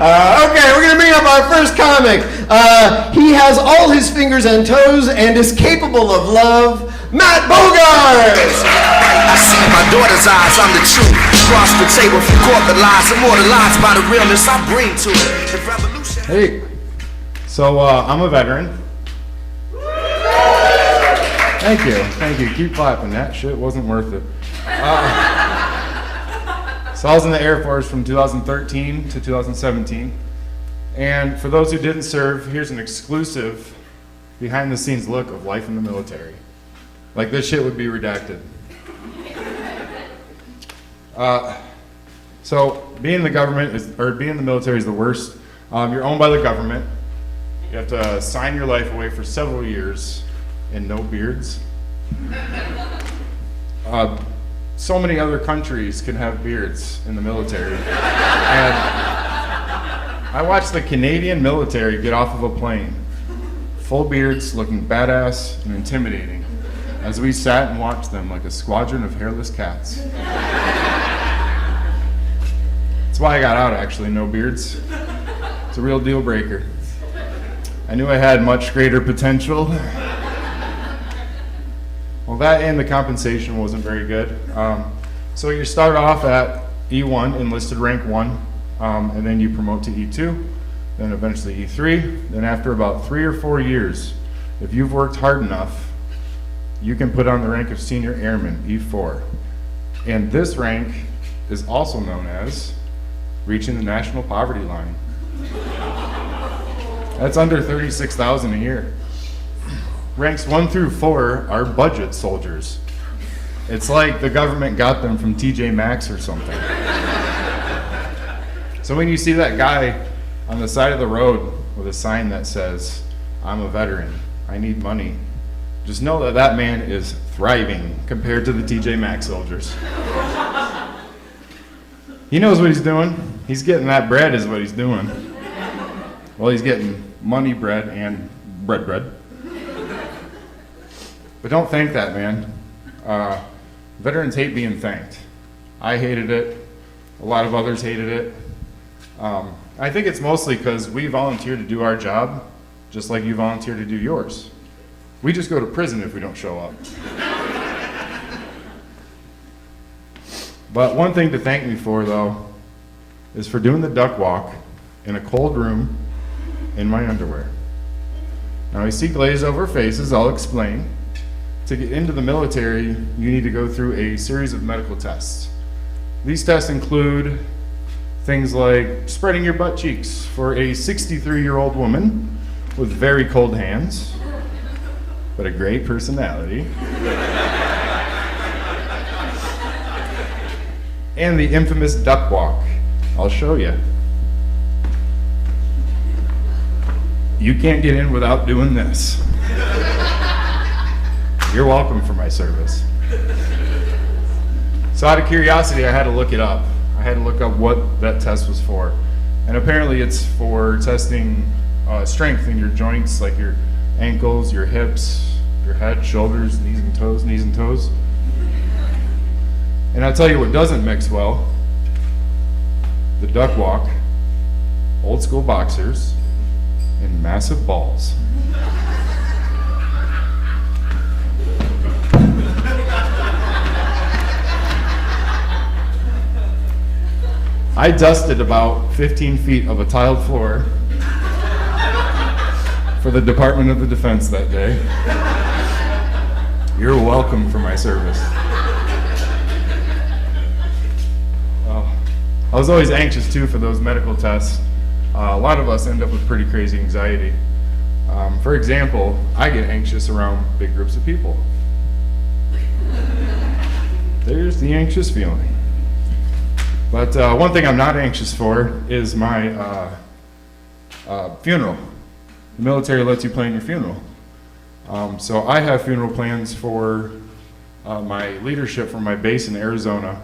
Okay, we're going to bring up our first comic. He has all his fingers and toes and is capable of love. Matt Boogaard! I see my daughter's eyes, I'm the truth. Cross the table from corporate lies, immortalized by the realness I bring to it. The revolution. Hey, so I'm a veteran. Thank you. Keep clapping. That shit wasn't worth it. So I was in the Air Force from 2013 to 2017. And for those who didn't serve, here's an exclusive behind-the-scenes look of life in the military. Like, this shit would be redacted. So being in the government being in the military is the worst. You're owned by the government. You have to sign your life away for several years and no beards. So many other countries can have beards in the military. And I watched the Canadian military get off of a plane, full beards, looking badass and intimidating, as we sat and watched them like a squadron of hairless cats. That's why I got out, actually, no beards. It's a real deal breaker. I knew I had much greater potential. Well, that and the compensation wasn't very good. So you start off at E1, enlisted rank 1, and then you promote to E2, then eventually E3. Then after about 3 or 4 years, if you've worked hard enough, you can put on the rank of senior airman, E4. And this rank is also known as reaching the national poverty line. That's under $36,000 a year. Ranks 1 through 4 are budget soldiers. It's like the government got them from TJ Maxx or something. So when you see that guy on the side of the road with a sign that says, "I'm a veteran, I need money," just know that that man is thriving compared to the TJ Maxx soldiers. He knows what he's doing. He's getting that bread is what he's doing. Well, he's getting money bread and bread. But don't thank that man. Veterans hate being thanked. I hated it. A lot of others hated it. I think it's mostly because we volunteer to do our job, just like you volunteer to do yours. We just go to prison if we don't show up. But one thing to thank me for, though, is for doing the duck walk in a cold room in my underwear. Now, I see glazed over faces, I'll explain. To get into the military, you need to go through a series of medical tests. These tests include things like spreading your butt cheeks for a 63-year-old woman with very cold hands, but a great personality. And the infamous duck walk. I'll show you. You can't get in without doing this. You're welcome for my service. So out of curiosity, I had to look it up. I had to look up what that test was for. And apparently it's for testing strength in your joints, like your ankles, your hips, your head, shoulders, knees and toes. And I'll tell you what doesn't mix well: the duck walk, old school boxers, and massive balls. I dusted about 15 feet of a tiled floor for the Department of the Defense that day. You're welcome for my service. I was always anxious too for those medical tests. A lot of us end up with pretty crazy anxiety. For example, I get anxious around big groups of people. There's the anxious feeling. But one thing I'm not anxious for is my funeral. The military lets you plan your funeral. So I have funeral plans for my leadership from my base in Arizona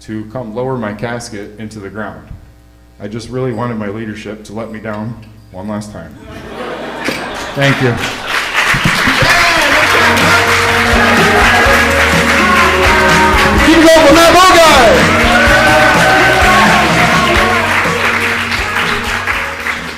to come lower my casket into the ground. I just really wanted my leadership to let me down one last time. Thank you. Keep going for Matt Boogaard!